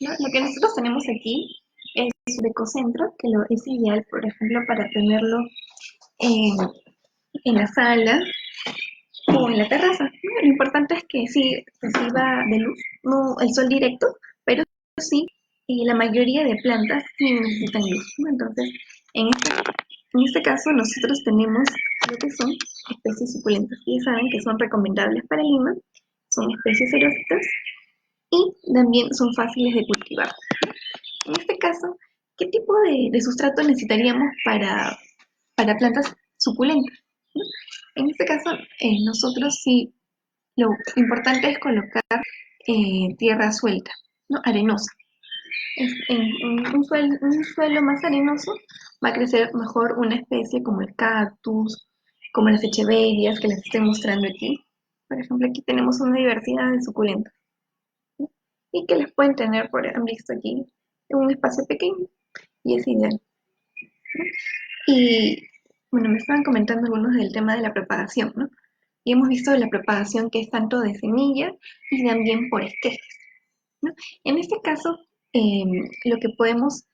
¿No? Lo que nosotros tenemos aquí es un ecocentro, que es ideal, por ejemplo, para tenerlo en, en la sala o en la terraza, ¿no? Lo importante es que sí reciba de luz, no el sol directo, pero sí la mayoría de plantas sí necesitan luz, ¿no? Entonces, en este caso nosotros tenemos lo que son especies suculentas, y saben que son recomendables para Lima, son especies xerófitas y también son fáciles de cultivar. En este caso, ¿qué tipo de sustrato necesitaríamos para plantas suculentas? ¿No? En este caso, nosotros sí, lo importante es colocar tierra suelta, ¿no? Arenosa. En un suelo más arenoso va a crecer mejor una especie como el cactus, como las echeverias que les estoy mostrando aquí. Por ejemplo, aquí tenemos una diversidad de suculentas, ¿no? Y que las pueden tener, por han visto aquí, en un espacio pequeño y es ideal, ¿no? Y bueno, me estaban comentando algunos del tema de la propagación, ¿no? Y hemos visto la propagación que es tanto de semilla y también por esquejes, ¿no? En este caso, lo que podemos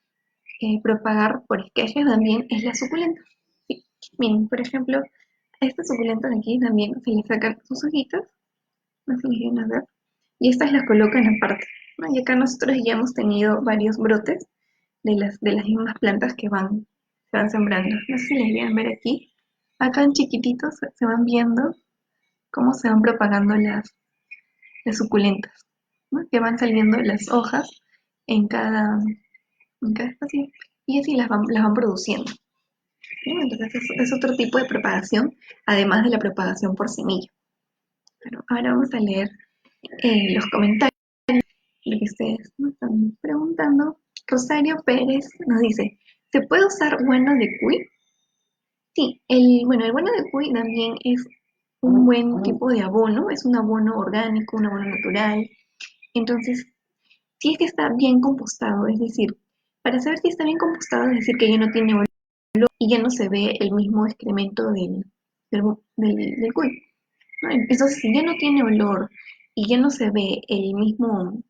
propagar por esquejes también es la suculenta. ¿Sí? Miren, por ejemplo, a esta suculenta de aquí también se le sacan sus hojitas, no se les vienen a ver, y estas las colocan aparte, ¿no? Y acá nosotros ya hemos tenido varios brotes de las mismas plantas que se van sembrando. No sé si les vienen a ver aquí. Acá en chiquititos se van viendo cómo se van propagando las suculentas, ¿no? Que van saliendo las hojas en cada espacio y así las van produciendo, ¿no? Entonces es otro tipo de propagación, además de la propagación por semilla. Bueno, ahora vamos a leer los comentarios, lo que ustedes nos están preguntando. Rosario Pérez nos dice, ¿se puede usar guano de cuy? Sí, el guano de cuy también es un buen tipo de abono, es un abono orgánico, un abono natural. Entonces, si es que está bien compostado, es decir, para saber si está bien compostado, es decir que ya no tiene y ya no se ve el mismo excremento del cuy, ¿no? Entonces, si ya no tiene olor y ya no se ve el mismo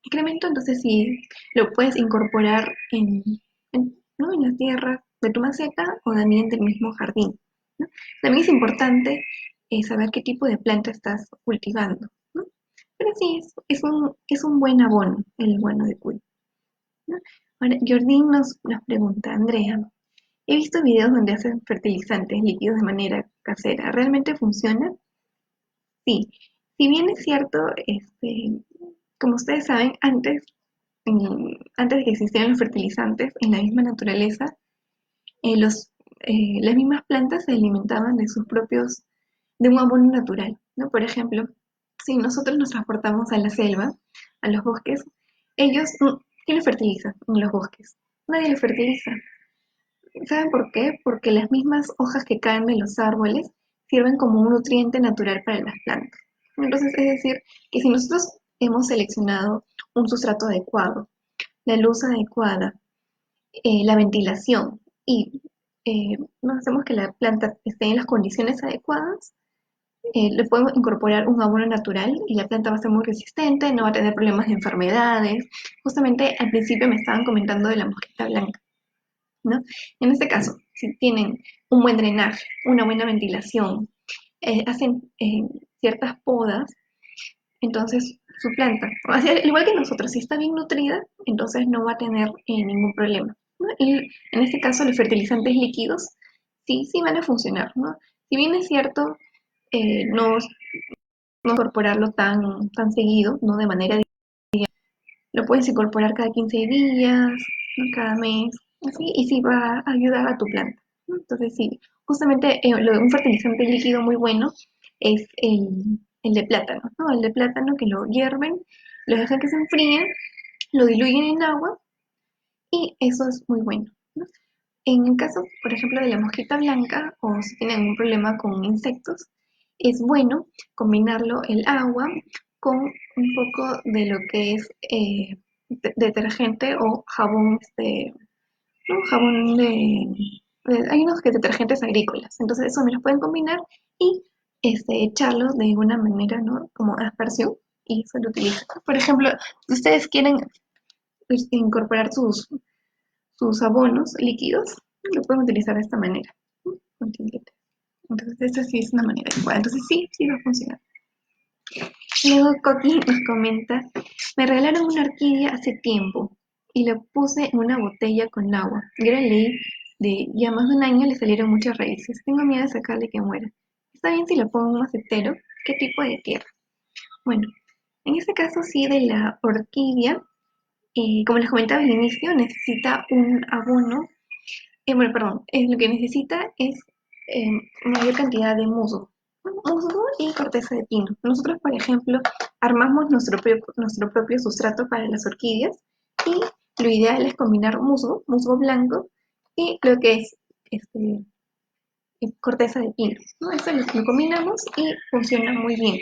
excremento, entonces sí lo puedes incorporar ¿no? en la tierra de tu maceta o también del mismo jardín, ¿no? También es importante saber qué tipo de planta estás cultivando, ¿no? Pero sí, es un buen abono el abono de cuy, ¿no? Ahora, Jordín nos pregunta, Andrea, he visto videos donde hacen fertilizantes líquidos de manera casera. ¿Realmente funciona? Sí. Si bien es cierto, como ustedes saben, antes de que existieran los fertilizantes en la misma naturaleza, las mismas plantas se alimentaban de un abono natural, ¿no? Por ejemplo, si nosotros nos transportamos a la selva, a los bosques, ellos, ¿quién los fertiliza en los bosques? Nadie los fertiliza. ¿Saben por qué? Porque las mismas hojas que caen de los árboles sirven como un nutriente natural para las plantas. Entonces, es decir, que si nosotros hemos seleccionado un sustrato adecuado, la luz adecuada, la ventilación y no hacemos que la planta esté en las condiciones adecuadas, le podemos incorporar un abono natural y la planta va a ser muy resistente, no va a tener problemas de enfermedades. Justamente al principio me estaban comentando de la mosquita blanca, ¿no? En este caso, si tienen un buen drenaje, una buena ventilación, hacen ciertas podas, entonces su planta, al igual que nosotros, si está bien nutrida, entonces no va a tener ningún problema, ¿no? Y en este caso los fertilizantes líquidos sí van a funcionar, ¿no? Si bien es cierto, no incorporarlo tan seguido, ¿no? De manera, lo puedes incorporar cada 15 días, ¿no? Cada mes, así, y sí va a ayudar a tu planta, ¿no? Entonces sí, justamente un fertilizante líquido muy bueno es el de plátano, ¿no? El de plátano que lo hierven, lo dejan que se enfríen, lo diluyen en agua y eso es muy bueno, ¿no? En el caso, por ejemplo, de la mosquita blanca o si tienen algún problema con insectos, es bueno combinarlo el agua con un poco de lo que es detergente o jabón, ¿no? Jabón hay unos que detergentes agrícolas, entonces eso me los pueden combinar y echarlos de una manera, ¿no? Como aspersión y eso lo utilizan. Por ejemplo, si ustedes quieren incorporar sus abonos líquidos, lo pueden utilizar de esta manera. Entonces, esta sí es una manera adecuada. Entonces, sí va a funcionar. Luego, Coqui nos comenta, me regalaron una orquídea hace tiempo y la puse en una botella con agua. Yo la leí de ya más de un año, le salieron muchas raíces. Tengo miedo de sacarle que muera. ¿Está bien si la pongo en un macetero? ¿Qué tipo de tierra? Bueno, en este caso sí de la orquídea, como les comentaba al inicio, necesita un abono. Bueno, perdón, lo que necesita es eh, mayor cantidad de musgo, ¿no? Musgo y corteza de pino. Nosotros, por ejemplo, armamos nuestro propio sustrato para las orquídeas y lo ideal es combinar musgo blanco y lo que es este, corteza de pino, ¿no? Eso lo combinamos y funciona muy bien.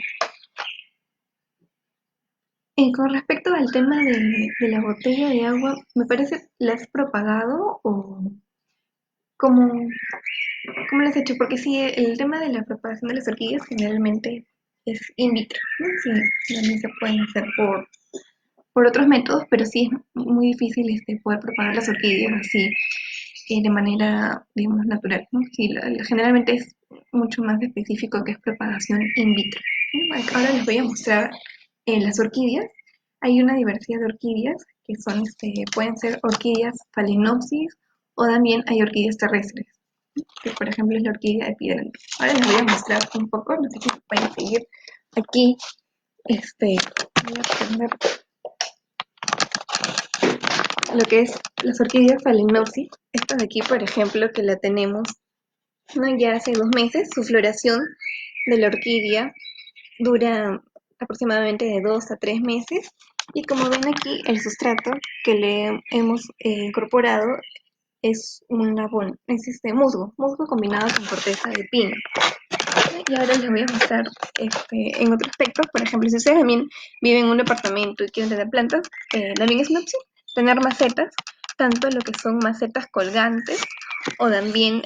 Con respecto al tema de la botella de agua, me parece, ¿la has propagado o cómo, cómo lo has hecho? Porque sí, el tema de la propagación de las orquídeas generalmente es in vitro, ¿no? Sí, también se pueden hacer por otros métodos, pero sí es muy difícil poder propagar las orquídeas así de manera, digamos, natural, ¿no? Sí, generalmente es mucho más específico que es propagación in vitro, ¿no? Ahora les voy a mostrar las orquídeas. Hay una diversidad de orquídeas que pueden ser orquídeas phalaenopsis o también hay orquídeas terrestres, que por ejemplo es la orquídea epidendrum. Ahora les voy a mostrar un poco, no sé si pueden seguir aquí, voy a poner lo que es las orquídeas phalaenopsis. Esta de aquí, por ejemplo, que la tenemos, ¿no? Ya hace 2 meses, su floración de la orquídea dura aproximadamente de 2 a 3 meses. Y como ven aquí, el sustrato que le hemos incorporado es un abono, es musgo combinado con corteza de pino. Y ahora les voy a mostrar en otro aspecto, por ejemplo, si ustedes también viven en un departamento y quieren tener plantas, también es una opción tener macetas, tanto lo que son macetas colgantes o también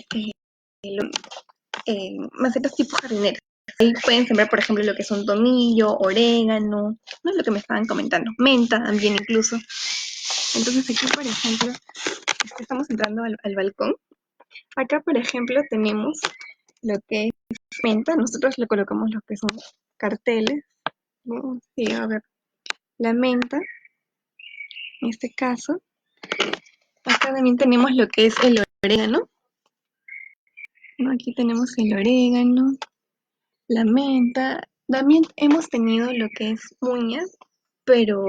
macetas tipo jardineras. Ahí pueden sembrar, por ejemplo, lo que son tomillo, orégano, no es lo que me estaban comentando, menta también incluso. Entonces aquí, por ejemplo, estamos entrando al balcón. Acá, por ejemplo, tenemos lo que es menta. Nosotros le colocamos lo que son carteles, ¿no? Sí, a ver, la menta, en este caso. Acá también tenemos lo que es el orégano, ¿no? Aquí tenemos el orégano, la menta. También hemos tenido lo que es uñas, pero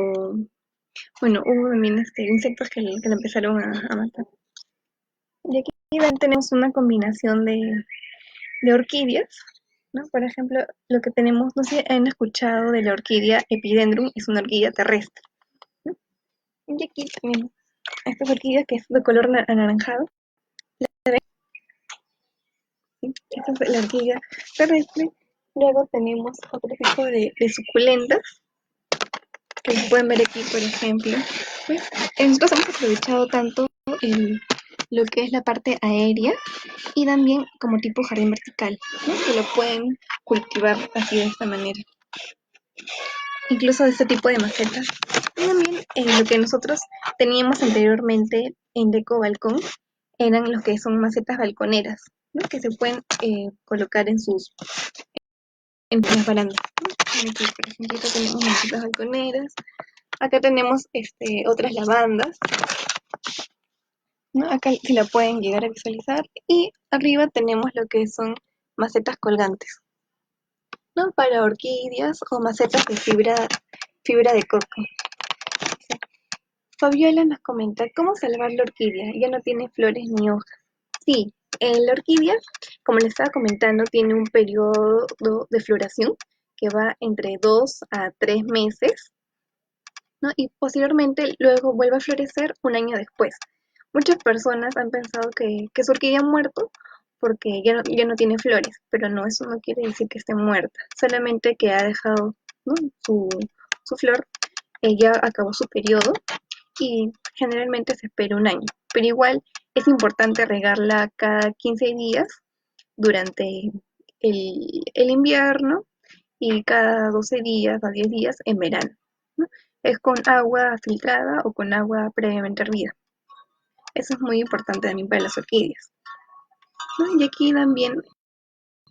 bueno, hubo también insectos que lo empezaron a matar. Y aquí también tenemos una combinación de orquídeas, ¿no? Por ejemplo, lo que tenemos, no sé si han escuchado de la orquídea Epidendrum, es una orquídea terrestre, ¿no? Y aquí también estas orquídeas que es de color anaranjado. ¿Sí? Esta es la orquídea terrestre. Luego tenemos otro tipo de suculentas, que pueden ver aquí, por ejemplo. ¿Ves? Nosotros hemos aprovechado tanto lo que es la parte aérea y también como tipo jardín vertical, ¿no? Que lo pueden cultivar así de esta manera. Incluso de este tipo de macetas. Y también lo que nosotros teníamos anteriormente en Deco Balcón eran los que son macetas balconeras, ¿no? Que se pueden colocar en las barandas, ¿no? Aquí, por ejemplo, tenemos macetas balconeras. Acá tenemos otras lavandas, ¿no? Acá si la pueden llegar a visualizar. Y arriba tenemos lo que son macetas colgantes, ¿no? Para orquídeas o macetas de fibra de coco. Fabiola nos comenta, ¿cómo salvar la orquídea? Ya no tiene flores ni hojas. Sí, la orquídea, como les estaba comentando, tiene un periodo de floración que va entre 2 a 3 meses, ¿no? Y posteriormente luego vuelve a florecer un año después. Muchas personas han pensado que su orquídea ha muerto porque ya no tiene flores, pero no, eso no quiere decir que esté muerta, solamente que ha dejado, ¿no? su flor, ya acabó su periodo y generalmente se espera un año, pero igual es importante regarla cada 15 días durante el invierno y cada 12 días a 10 días en verano, ¿no? Es con agua filtrada o con agua previamente hervida. Eso es muy importante también para las orquídeas, ¿no? Y aquí también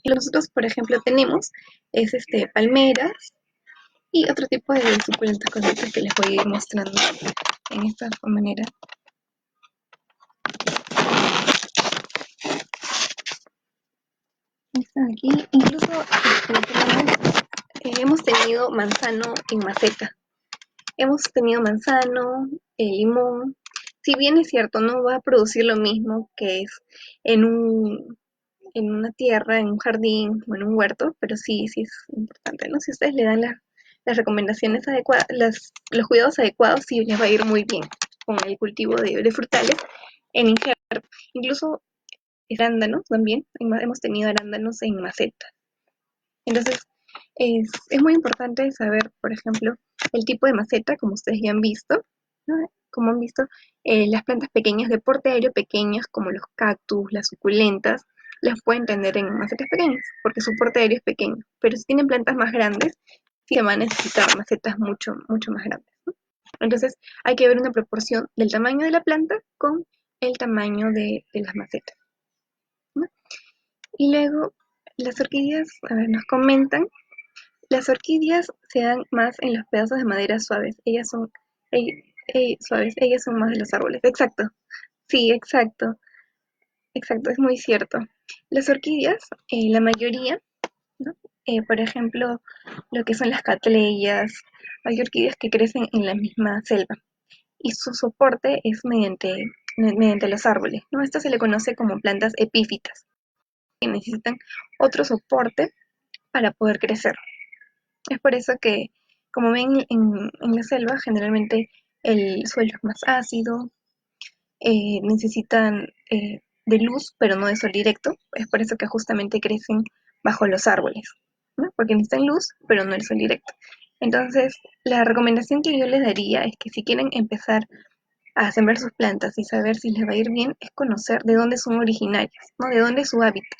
nosotros, por ejemplo, tenemos es palmeras y otro tipo de suculentas cositas que les voy a ir mostrando en esta manera. Están aquí, incluso hemos tenido manzano en maceta. Hemos tenido manzano, limón. Si bien es cierto, no va a producir lo mismo que es en en una tierra, en un jardín o en un huerto, pero sí es importante, ¿no? Si ustedes le dan las recomendaciones adecuadas, los cuidados adecuados, sí les va a ir muy bien con el cultivo de frutales en injerto. Incluso arándanos también, hemos tenido arándanos en maceta. Entonces, es muy importante saber, por ejemplo, el tipo de maceta, como ustedes ya han visto, ¿no? Como han visto, las plantas pequeñas de porte aéreo pequeñas, como los cactus, las suculentas, las pueden tener en macetas pequeñas, porque su porte aéreo es pequeño. Pero si tienen plantas más grandes, sí que van a necesitar macetas mucho más grandes, ¿no? Entonces, hay que ver una proporción del tamaño de la planta con el tamaño de las macetas, ¿no? Y luego, las orquídeas, a ver, nos comentan, las orquídeas se dan más en los pedazos de madera suaves. Suaves, ellas son más de los árboles. Exacto. Sí, exacto, es muy cierto. Las orquídeas, la mayoría, ¿no? Por ejemplo, lo que son las catleyas, hay orquídeas que crecen en la misma selva y su soporte es mediante los árboles, ¿no? Esto se le conoce como plantas epífitas, que necesitan otro soporte para poder crecer. Es por eso que, como ven en la selva, generalmente el suelo es más ácido, necesitan de luz, pero no de sol directo. Es por eso que justamente crecen bajo los árboles, ¿no? Porque necesitan luz, pero no el sol directo. Entonces, la recomendación que yo les daría es que si quieren empezar a sembrar sus plantas y saber si les va a ir bien es conocer de dónde son originarias, ¿no? De dónde es su hábitat.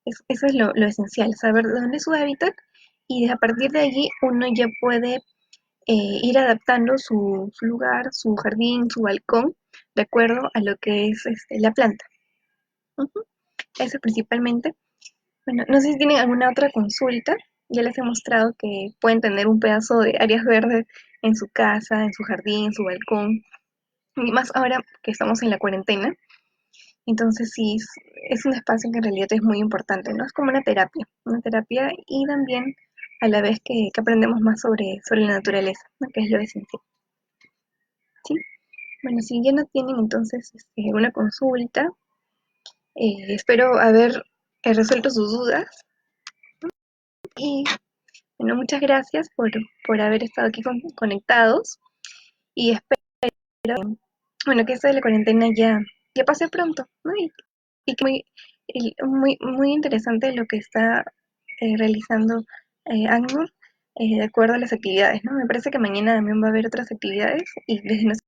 Eso es lo esencial, saber de dónde es su hábitat y a partir de allí uno ya puede ir adaptando su lugar, su jardín, su balcón, de acuerdo a lo que es la planta. Ujú. Eso principalmente. Bueno, no sé si tienen alguna otra consulta. Ya les he mostrado que pueden tener un pedazo de áreas verdes en su casa, en su jardín, en su balcón. Y más ahora que estamos en la cuarentena. Entonces sí, es un espacio que en realidad es muy importante, ¿no? Es como una terapia y también a la vez que aprendemos más sobre la naturaleza, ¿no? Que es lo esencial. ¿Sí? Bueno, si ya no tienen entonces una consulta, espero haber resuelto sus dudas y bueno, muchas gracias por haber estado aquí conectados y espero bueno, que esto de la cuarentena ya pase pronto, ¿no? Y que muy interesante lo que está realizando ACNUR de acuerdo a las actividades, ¿no? Me parece que mañana también va a haber otras actividades y desde nuestra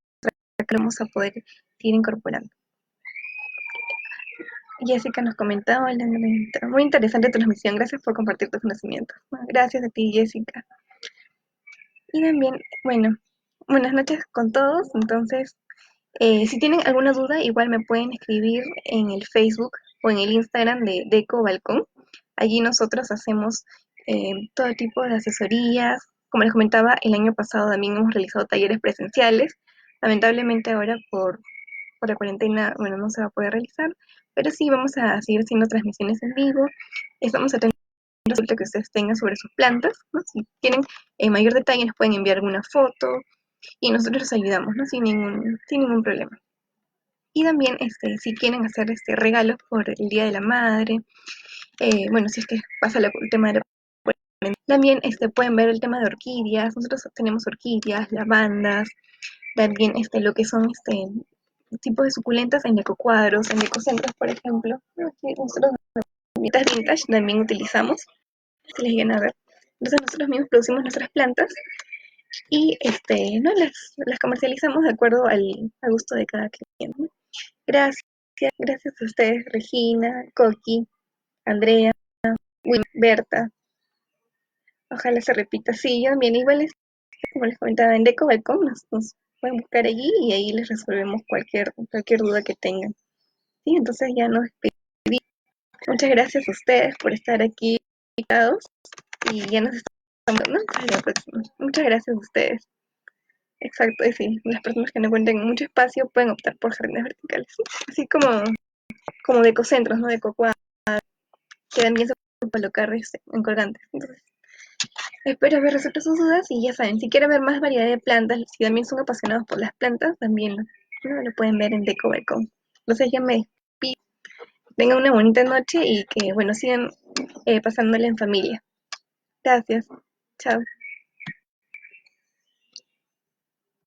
que vamos a poder ir incorporando. Jessica nos comentaba, muy interesante tu transmisión, gracias por compartir tus conocimientos. Gracias a ti, Jessica. Y también, bueno, buenas noches con todos. Entonces, si tienen alguna duda, igual me pueden escribir en el Facebook o en el Instagram de Eco Balcón. Allí nosotros hacemos todo tipo de asesorías. Como les comentaba, el año pasado también hemos realizado talleres presenciales. Lamentablemente ahora por la cuarentena, bueno, no se va a poder realizar, pero sí vamos a seguir haciendo transmisiones en vivo. Estamos atentos a lo que ustedes tengan sobre sus plantas, ¿no? Si quieren mayor detalle, nos pueden enviar alguna foto y nosotros les ayudamos, ¿no? Sin ningún problema. Y también, si quieren hacer regalos por el Día de la Madre, bueno, si es que pasa el tema de la también pueden ver el tema de orquídeas. Nosotros tenemos orquídeas, lavandas, también lo que son tipos de suculentas en ecocuadros, en ecocentros, por ejemplo. Aquí nosotros vintage también utilizamos, si les llegan a ver. Entonces nosotros mismos producimos nuestras plantas y no las comercializamos de acuerdo al gusto de cada cliente, ¿no? Gracias, gracias a ustedes, Regina, Coqui, Andrea, Berta. Ojalá se repita. Sí, yo también igual como les comentaba en Deco Balcón, nos pueden buscar allí y ahí les resolvemos cualquier duda que tengan. Sí, entonces ya nos despedimos. Muchas gracias a ustedes por estar aquí invitados y ya nos estamos viendo hasta la próxima. Muchas gracias a ustedes. Exacto, y sí, las personas que no cuenten mucho espacio pueden optar por jardines verticales, ¿sí? Así como de ecocentros, ¿no? De cocoa, que también se pueden colocar en colgantes. Entonces, espero haber resuelto sus dudas y ya saben, si quieren ver más variedad de plantas, si también son apasionados por las plantas, también lo pueden ver en Deco Balcón. Entonces ya me despido. Tengan una bonita noche y que, bueno, sigan pasándola en familia. Gracias. Chao.